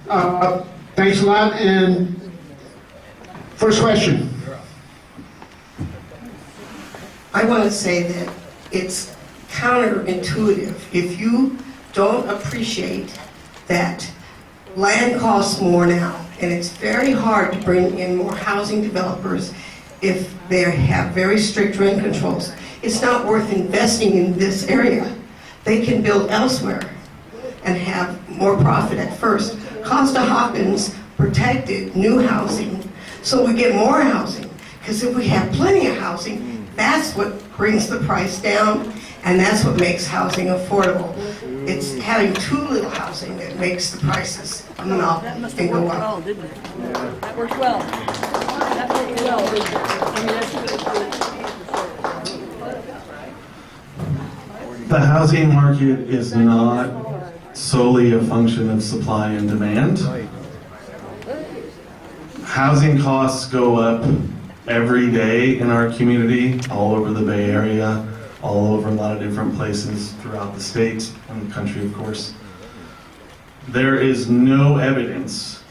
Thanks a lot. And first question. I want to say that it's counterintuitive. If you don't appreciate that land costs more now, and it's very hard to bring in more housing developers if they have very strict rent controls. It's not worth investing in this area. They can build elsewhere and have more profit at first. Costa-Hawkins protected new housing, so we get more housing. Because if we have plenty of housing, that's what brings the price down, and that's what makes housing affordable. It's having too little housing that makes the prices come up and go up. Well, didn't it? That worked well. That worked well, didn't it? I mean, that's The housing market is not solely a function of supply and demand. Housing costs go up every day in our community, all over the Bay Area, all over a lot of different places throughout the state and the country, of course. There is no evidence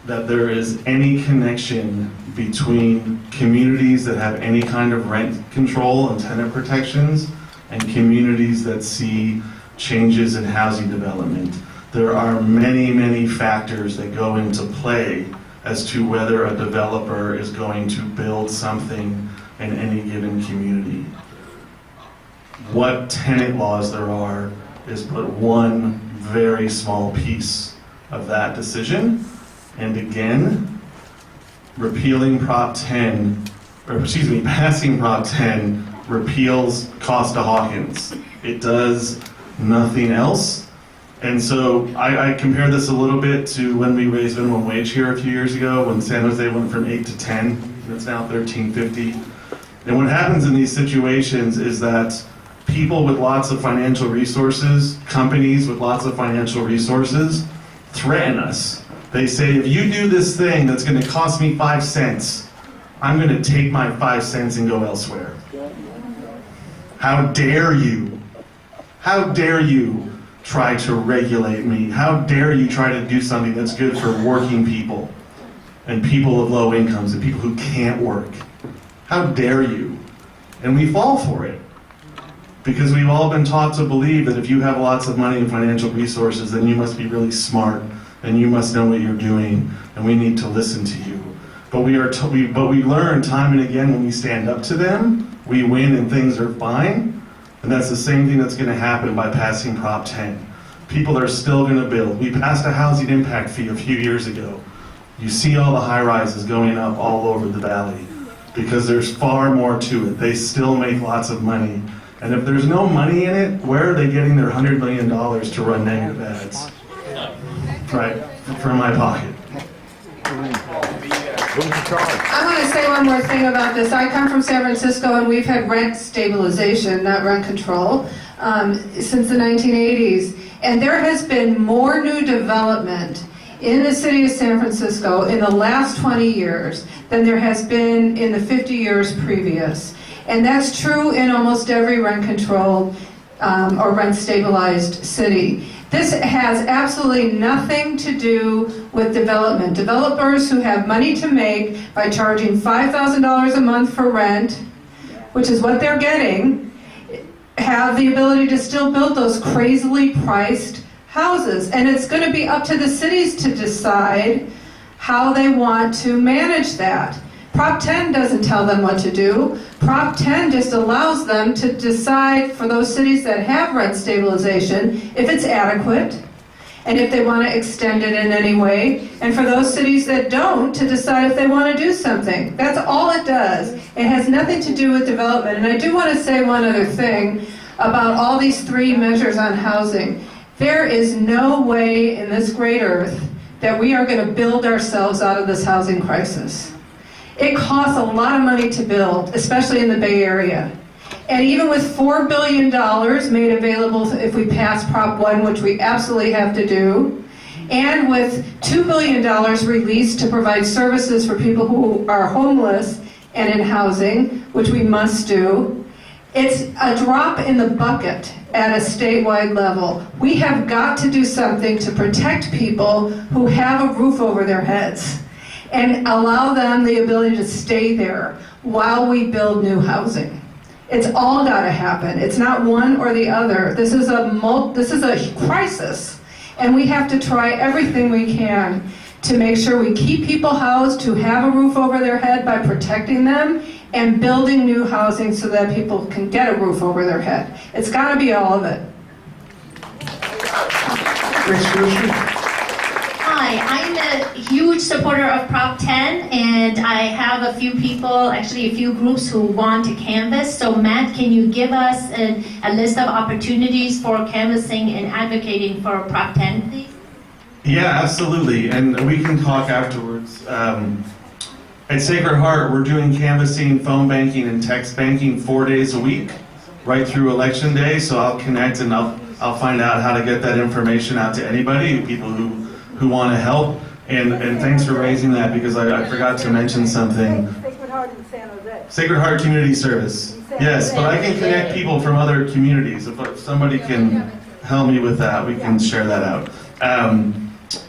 that there is any connection between communities that have any kind of rent control and tenant protections and communities that see changes in housing development. There are many, many factors that go into play as to whether a developer is going to build something in any given community. What tenant laws there are is but one very small piece of that decision. And again, passing Prop 10 repeals Costa-Hawkins. It does nothing else. And so I compare this a little bit to when we raised minimum wage here a few years ago, when San Jose went from 8 to 10, and it's now $13.50. And what happens in these situations is that people with lots of financial resources, companies with lots of financial resources, threaten us. They say, if you do this thing that's going to cost me 5 cents, I'm going to take my 5 cents and go elsewhere. How dare you? How dare you try to regulate me? How dare you try to do something that's good for working people and people of low incomes and people who can't work? How dare you? And we fall for it. Because we've all been taught to believe that if you have lots of money and financial resources, then you must be really smart and you must know what you're doing and we need to listen to you. But we learn time and again when we stand up to them, we win and things are fine. And that's the same thing that's going to happen by passing Prop 10. People are still going to build. We passed a housing impact fee a few years ago. You see all the high-rises going up all over the valley because there's far more to it. They still make lots of money. And if there's no money in it, where are they getting their $100 million to run negative ads? Right, from my pocket. I want to say one more thing about this. I come from San Francisco and we've had rent stabilization, not rent control, since the 1980s. And there has been more new development in the city of San Francisco in the last 20 years than there has been in the 50 years previous. And that's true in almost every rent controlled or rent stabilized city. This has absolutely nothing to do with development. Developers who have money to make by charging $5,000 a month for rent, which is what they're getting, have the ability to still build those crazily priced houses. And it's going to be up to the cities to decide how they want to manage that. Prop 10 doesn't tell them what to do. Prop 10 just allows them to decide for those cities that have rent stabilization if it's adequate and if they want to extend it in any way, and for those cities that don't to decide if they want to do something. That's all it does. It has nothing to do with development. And I do want to say one other thing about all these three measures on housing. There is no way in this great earth that we are going to build ourselves out of this housing crisis. It costs a lot of money to build, especially in the Bay Area. And even with $4 billion made available if we pass Prop 1, which we absolutely have to do, and with $2 billion released to provide services for people who are homeless and in housing, which we must do, it's a drop in the bucket at a statewide level. We have got to do something to protect people who have a roof over their heads and allow them the ability to stay there while we build new housing. It's all got to happen. It's not one or the other. This is a crisis, and we have to try everything we can to make sure we keep people housed who have a roof over their head by protecting them and building new housing so that people can get a roof over their head. It's got to be all of it. Next question. Hi, I'm a huge supporter of Prop 10, and I have a few people, actually a few groups who want to canvass. So Matt, can you give us a list of opportunities for canvassing and advocating for Prop 10, please? Yeah, absolutely, and we can talk afterwards. At Sacred Heart, we're doing canvassing, phone banking, and text banking 4 days a week, right through Election Day. So I'll connect and I'll find out how to get that information out to anybody, people who want to help. And thanks for raising that, because I forgot to mention something. Sacred Heart in San Jose. Sacred Heart Community Service. Yes, but I can connect people from other communities. If somebody can help me with that, we can share that out.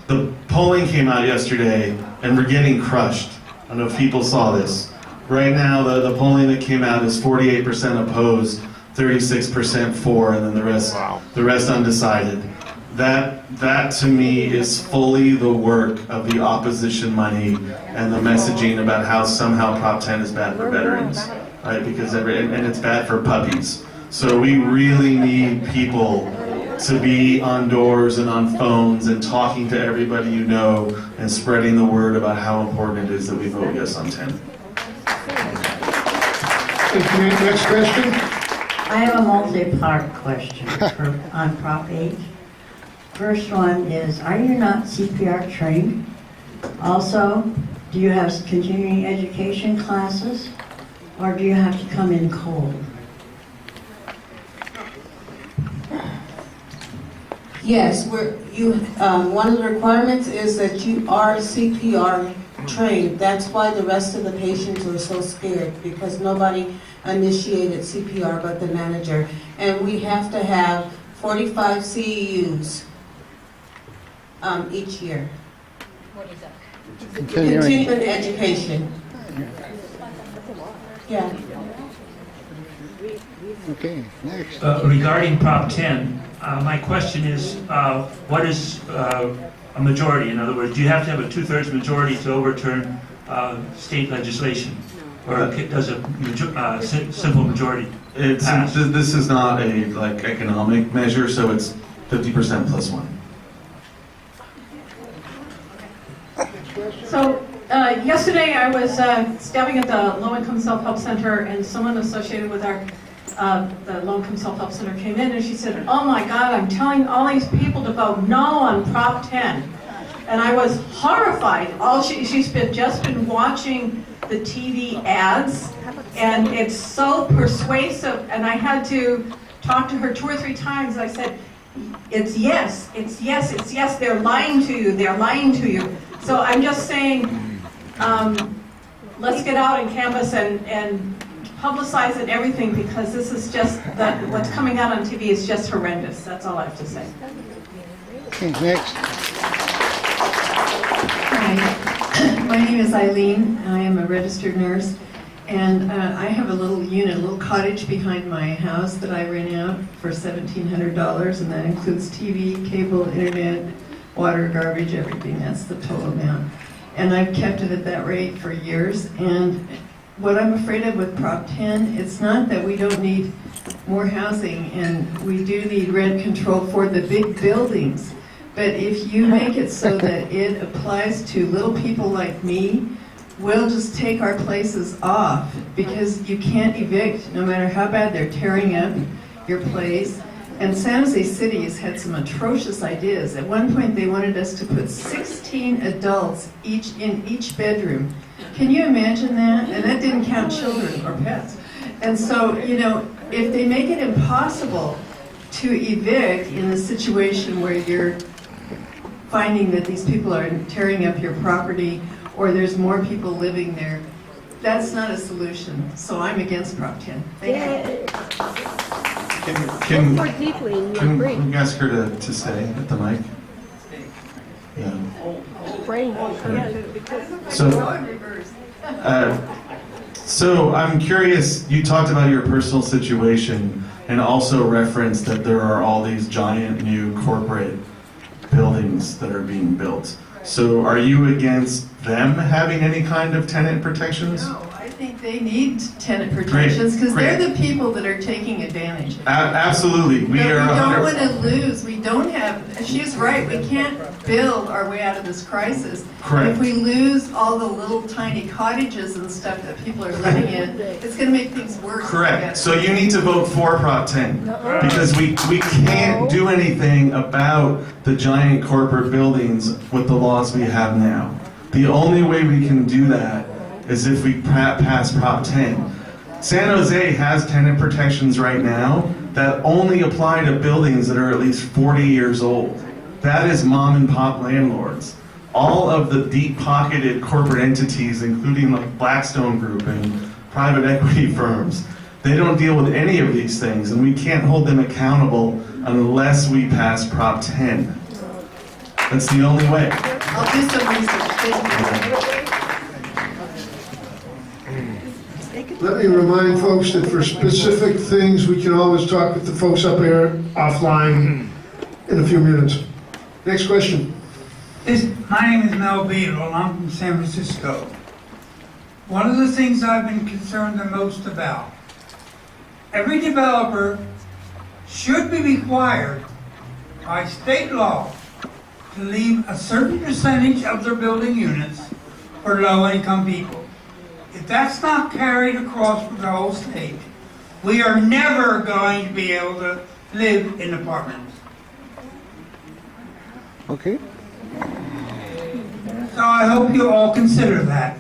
The polling came out yesterday, and we're getting crushed. I don't know if people saw this. Right now, the polling that came out is 48% opposed, 36% for, and then the rest undecided. That to me is fully the work of the opposition money and the messaging about how somehow Prop 10 is bad for veterans, right? Because and it's bad for puppies. So we really need people to be on doors and on phones and talking to everybody you know and spreading the word about how important it is that we vote yes on 10. Thank you. Next question. I have a multi-part question on Prop 8. First one is, are you not CPR trained? Also, do you have continuing education classes, or do you have to come in cold? Yes, one of the requirements is that you are CPR trained. That's why the rest of the patients were so scared, because nobody initiated CPR but the manager. And we have to have 45 CEUs each year. What is that? Continuing education. Yeah. Okay, next. Regarding Prop 10, my question is, what is a majority? In other words, do you have to have a 2/3 majority to overturn state legislation? Or does a simple majority pass? This is not a economic measure, so it's 50% plus one. So yesterday I was stabbing at the Low-Income Self-Help Center, and someone associated with the Low-Income Self-Help Center came in and she said, "Oh my God, I'm telling all these people to vote no on Prop 10." And I was horrified. She's just been watching the TV ads, and it's so persuasive, and I had to talk to her 2 or 3 times. I said, it's yes, it's yes, it's yes, they're lying to you, they're lying to you. So I'm just saying, let's get out and canvass and publicize it and everything, because this is just, what's coming out on TV is just horrendous. That's all I have to say. Okay, next. Hi, my name is Eileen. I am a registered nurse, and I have a little unit, a little cottage behind my house that I rent out for $1,700, and that includes TV, cable, internet, water, garbage, everything. That's the total amount. And I've kept it at that rate for years. And what I'm afraid of with Prop 10, it's not that we don't need more housing, and we do need rent control for the big buildings. But if you make it so that it applies to little people like me, we'll just take our places off, because you can't evict no matter how bad they're tearing up your place. And San Jose City has had some atrocious ideas. At one point they wanted us to put 16 adults in each bedroom. Can you imagine that? And that didn't count children or pets. And so, you know, if they make it impossible to evict in a situation where you're finding that these people are tearing up your property, or there's more people living there, that's not a solution. So I'm against Prop 10. Thank you. Can, More deeply, and you can agree. we ask her to stay at the mic? Yeah. Brain. So I'm curious, you talked about your personal situation and also referenced that there are all these giant new corporate buildings that are being built. So are you against them having any kind of tenant protections? No, I think they need tenant protections because they're the people that are taking advantage. Absolutely. We But are we don't 100 want to lose. We don't have, she's right, we can't build our way out of this crisis. Correct. If we lose all the little tiny cottages and stuff that people are living in, it's going to make things worse. Correct. So you need to vote for Prop 10 because we can't do anything about the giant corporate buildings with the laws we have now. The only way we can do that is if we pass Prop 10. San Jose has tenant protections right now that only apply to buildings that are at least 40 years old. That is mom and pop landlords. All of the deep-pocketed corporate entities, including like Blackstone Group and private equity firms, they don't deal with any of these things, and we can't hold them accountable unless we pass Prop 10. That's the only way. I'll do some research. Thank you. Let me remind folks that for specific things, we can always talk with the folks up here offline in a few minutes. Next question. My name is Mel Beadle, and I'm from San Francisco. One of the things I've been concerned the most about, every developer should be required by state law to leave a certain percentage of their building units for low-income people. If that's not carried across the whole state, we are never going to be able to live in apartments. Okay. So I hope you all consider that.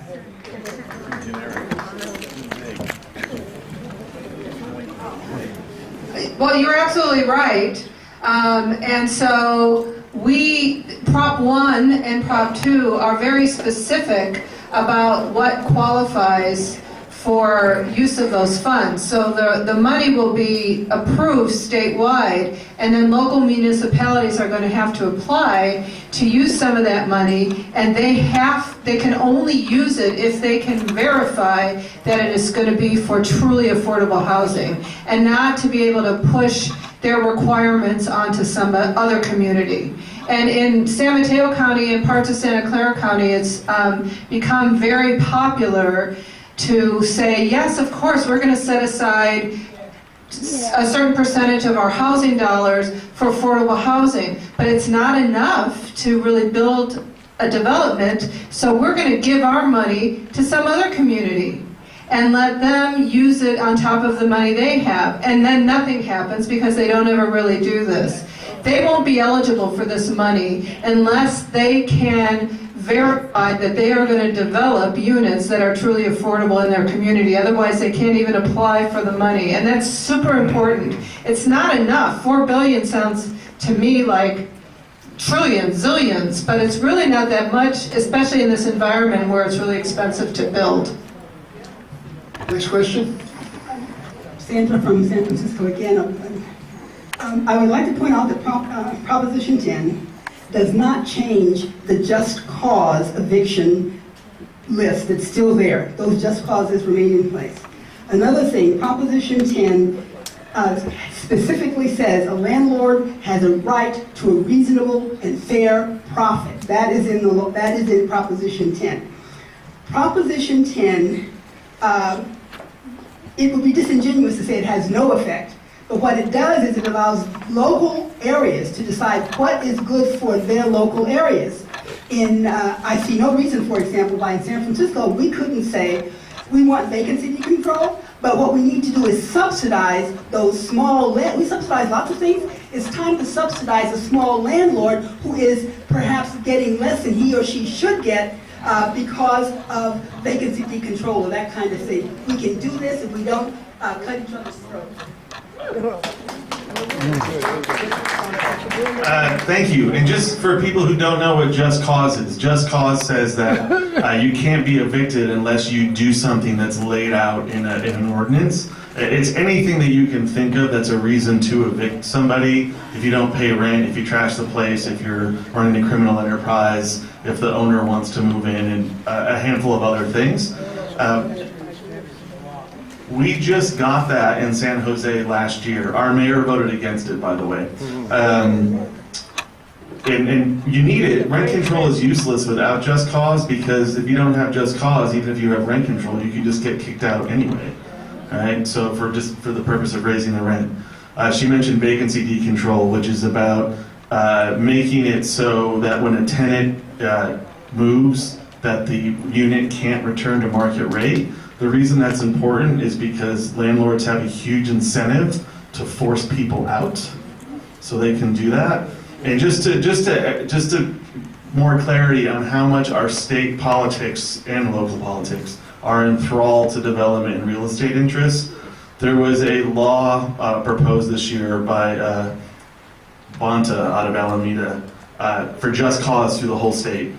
Well, you're absolutely right. And so Prop 1 and Prop 2 are very specific about what qualifies for use of those funds. So the money will be approved statewide, and then local municipalities are going to have to apply to use some of that money, and they can only use it if they can verify that it is going to be for truly affordable housing, and not to be able to push their requirements onto some other community. And in San Mateo County and parts of Santa Clara County, it's become very popular to say, yes, of course, we're going to set aside a certain percentage of our housing dollars for affordable housing, but it's not enough to really build a development, so we're going to give our money to some other community and let them use it on top of the money they have, and then nothing happens because they don't ever really do this. They won't be eligible for this money unless they can verify that they are going to develop units that are truly affordable in their community. Otherwise, they can't even apply for the money. And that's super important. It's not enough. $4 billion sounds to me like trillions, zillions, but it's really not that much, especially in this environment where it's really expensive to build. Next question. Sandra from San Francisco again. I would like to point out that Proposition 10 does not change the just cause eviction list that's still there. Those just causes remain in place. Another thing, Proposition 10 specifically says a landlord has a right to a reasonable and fair profit. That is in Proposition 10. Proposition 10, it would be disingenuous to say it has no effect. But what it does is it allows local areas to decide what is good for their local areas. I see no reason, for example, why in San Francisco we couldn't say we want vacancy control, but what we need to do is subsidize those small we subsidize lots of things. It's time to subsidize a small landlord who is perhaps getting less than he or she should get because of vacancy decontrol or that kind of thing. We can do this if we don't cut each other's throats. Thank you. And just for people who don't know what just cause is, just cause says that you can't be evicted unless you do something that's laid out in an ordinance. It's anything that you can think of that's a reason to evict somebody. If you don't pay rent, if you trash the place, if you're running a criminal enterprise, if the owner wants to move in, and a handful of other things. We just got that in San Jose last year. Our mayor voted against it, by the way. And you need it. Rent control is useless without just cause, because if you don't have just cause, even if you have rent control, you can just get kicked out anyway. All right. So for the purpose of raising the rent, she mentioned vacancy decontrol, which is about making it so that when a tenant moves, that the unit can't return to market rate. The reason that's important is because landlords have a huge incentive to force people out, so they can do that. And just to more clarity on how much our state politics and local politics are enthralled to development and real estate interests, there was a law proposed this year by Bonta out of Alameda for just cause through the whole state.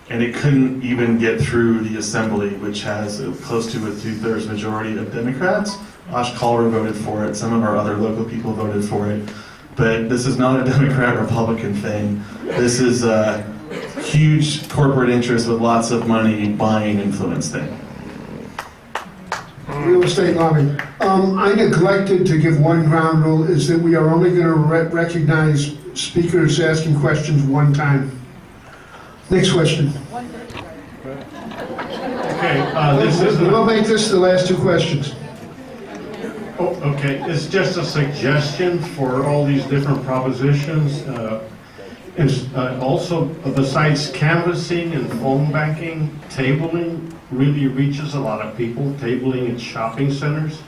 And it couldn't even get through the assembly, which has close to a 2/3 majority of Democrats. Osh Culver voted for it. Some of our other local people voted for it. But this is not a Democrat-Republican thing. This is a huge corporate interest with lots of money buying influence thing. Real estate lobby. I neglected to give one ground rule, is that we are only going to recognize speakers asking questions one time. Next question. Okay, this is. We'll make this the last two questions. Oh, okay, it's just a suggestion for all these different propositions. Also, besides canvassing and phone banking, tabling really reaches a lot of people, tabling in shopping centers.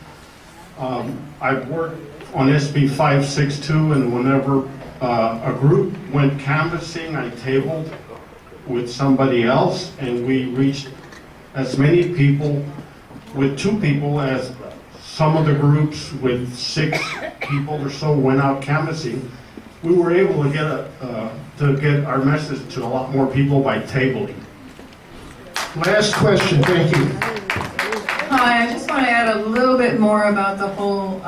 I've worked on SB 562, and whenever a group went canvassing, I tabled with somebody else, and we reached as many people with 2 people as some of the groups with 6 people or so went out canvassing. We were able to get our message to a lot more people by tabling. Last question, thank you. Hi, I just want to add a little bit more about the whole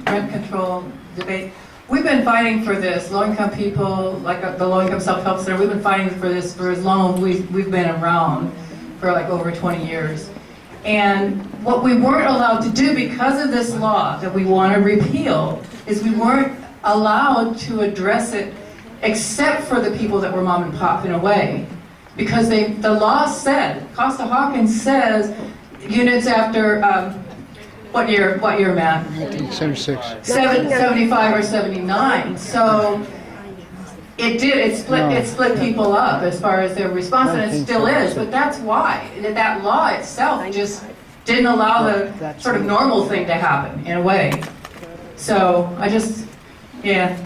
rent control debate. We've been fighting for this. Low-income people, like the Low-Income Self-Help Center, we've been fighting for this for as long as we've been around, for like over 20 years. And what we weren't allowed to do because of this law that we want to repeal is we weren't allowed to address it except for the people that were mom and pop in a way. Because the law said, Costa-Hawkins says, units after, what year, Matt? 1976. 75 or 79. So it split people up as far as their response, and it still is. But that's why that law itself just didn't allow the sort of normal thing to happen in a way. So I just, yeah.